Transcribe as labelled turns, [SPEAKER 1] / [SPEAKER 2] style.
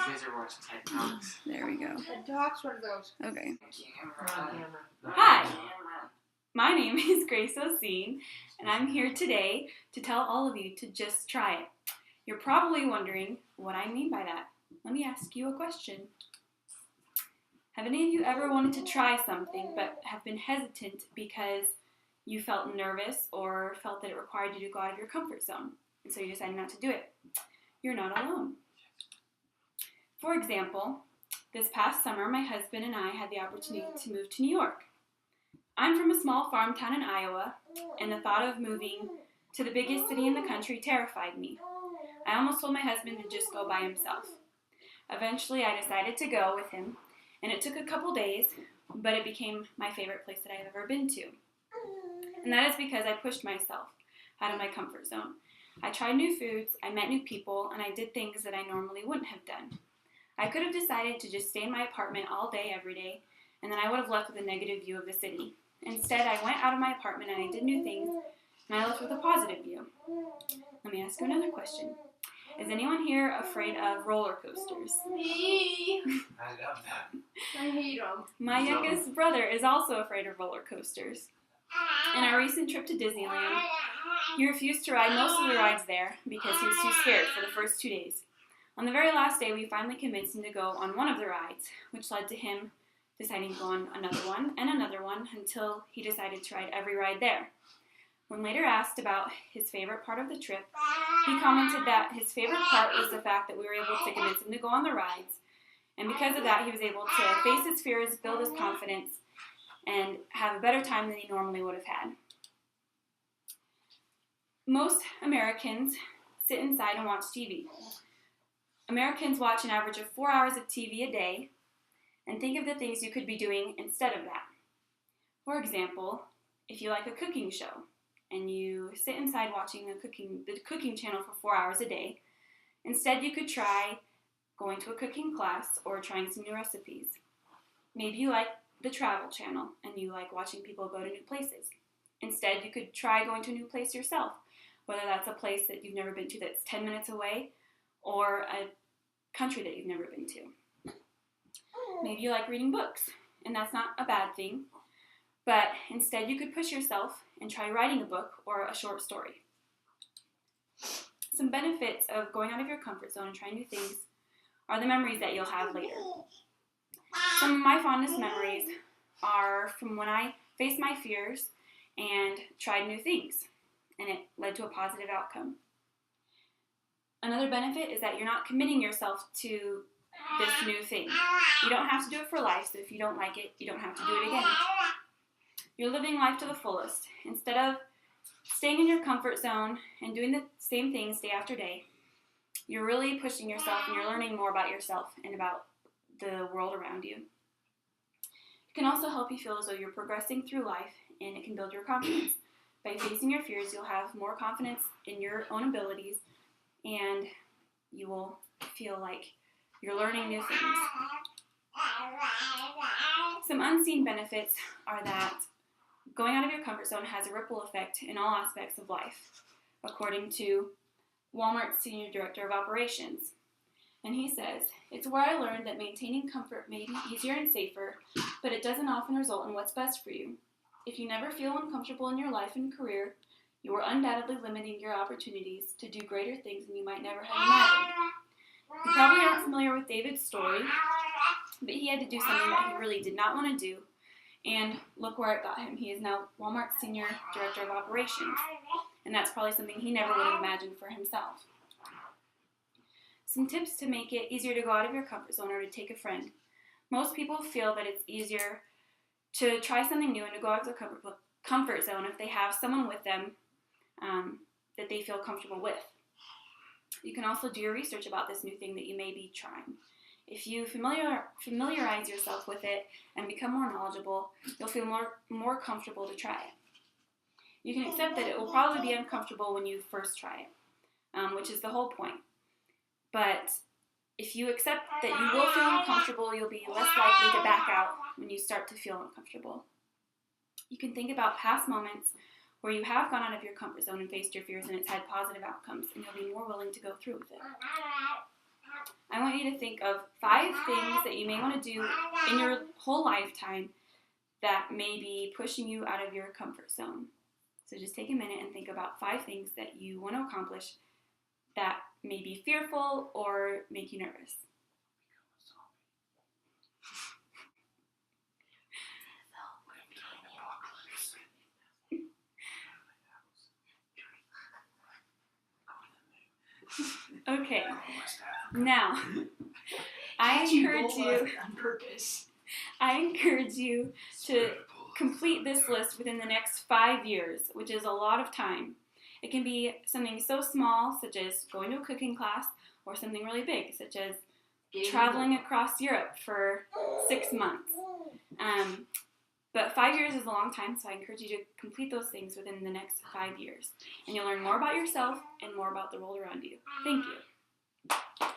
[SPEAKER 1] guys are watching TED Talks.
[SPEAKER 2] There we go.
[SPEAKER 3] TED Talks, what are those?
[SPEAKER 2] Okay.
[SPEAKER 4] Hi, my name is Grace Oseen, and I'm here today to tell all of you to just try it. You're probably wondering what I mean by that. Let me ask you a question. Have any of you ever wanted to try something but have been hesitant because you felt nervous or felt that it required you to go out of your comfort zone, and so you decided not to do it? You're not alone. For example, this past summer, my husband and I had the opportunity to move to New York. I'm from a small farm town in Iowa, and the thought of moving to the biggest city in the country terrified me. I almost told my husband to just go by himself. Eventually, I decided to go with him, and it took a couple days, but it became my favorite place that I've ever been to. And that is because I pushed myself out of my comfort zone. I tried new foods, I met new people, and I did things that I normally wouldn't have done. I could have decided to just stay in my apartment all day, every day, and then I would have left with a negative view of the city. Instead, I went out of my apartment and I did new things, and I left with a positive view. Let me ask you another question. Is anyone here afraid of roller coasters?
[SPEAKER 3] Me.
[SPEAKER 1] I love that.
[SPEAKER 3] I hate them.
[SPEAKER 4] My youngest brother is also afraid of roller coasters. In our recent trip to Disneyland, he refused to ride most of the rides there because he was too scared for the first 2 days. On the very last day, we finally convinced him to go on one of the rides, which led to him deciding to go on another one until he decided to ride every ride there. When later asked about his favorite part of the trip, he commented that his favorite part was the fact that we were able to convince him to go on the rides, and because of that, he was able to face his fears, build his confidence, and have a better time than he normally would have had. Most Americans sit inside and watch TV. Americans watch an average of 4 hours of TV a day, and think of the things you could be doing instead of that. For example, if you like a cooking show, and you sit inside watching the cooking channel for 4 hours a day, instead you could try going to a cooking class or trying some new recipes. Maybe you like the travel channel, and you like watching people go to new places. Instead, you could try going to a new place yourself, whether that's a place that you've never been to that's 10 minutes away, or a country that you've never been to. Maybe you like reading books, and that's not a bad thing, but instead you could push yourself and try writing a book or a short story. Some benefits of going out of your comfort zone and trying new things are the memories that you'll have later. Some of my fondest memories are from when I faced my fears and tried new things, and it led to a positive outcome. Another benefit is that you're not committing yourself to this new thing. You don't have to do it for life, so if you don't like it, you don't have to do it again. You're living life to the fullest. Instead of staying in your comfort zone and doing the same things day after day, you're really pushing yourself and you're learning more about yourself and about the world around you. It can also help you feel as though you're progressing through life, and it can build your confidence. By facing your fears, you'll have more confidence in your own abilities, and you will feel like you're learning new things. Some unseen benefits are that going out of your comfort zone has a ripple effect in all aspects of life, according to Walmart's Senior Director of Operations. And he says, "It's where I learned that maintaining comfort may be easier and safer, but it doesn't often result in what's best for you. If you never feel uncomfortable in your life and career, you are undoubtedly limiting your opportunities to do greater things than you might never have imagined." You probably aren't familiar with David's story, but he had to do something that he really did not want to do, and look where it got him. He is now Walmart's Senior Director of Operations, and that's probably something he never would have imagined for himself. Some tips to make it easier to go out of your comfort zone or to take a friend. Most people feel that it's easier to try something new and to go out of their comfort zone if they have someone with them that they feel comfortable with. You can also do your research about this new thing that you may be trying. If you familiarize yourself with it and become more knowledgeable, you'll feel more comfortable to try it. You can accept that it will probably be uncomfortable when you first try it, which is the whole point. But if you accept that you will feel uncomfortable, you'll be less likely to back out when you start to feel uncomfortable. You can think about past moments where you have gone out of your comfort zone and faced your fears and it's had positive outcomes, and you'll be more willing to go through with it. I want you to think of 5 things that you may want to do in your whole lifetime that may be pushing you out of your comfort zone. So just take a minute and think about 5 things that you want to accomplish that may be fearful or make you nervous. Okay, now I
[SPEAKER 1] on purpose.
[SPEAKER 4] encourage you to complete this list within the next 5 years, which is a lot of time. It can be something so small, such as going to a cooking class, or something really big, such as traveling across Europe for 6 months. But 5 years is a long time, so I encourage you to complete those things within the next 5 years. And you'll learn more about yourself and more about the world around you. Thank you.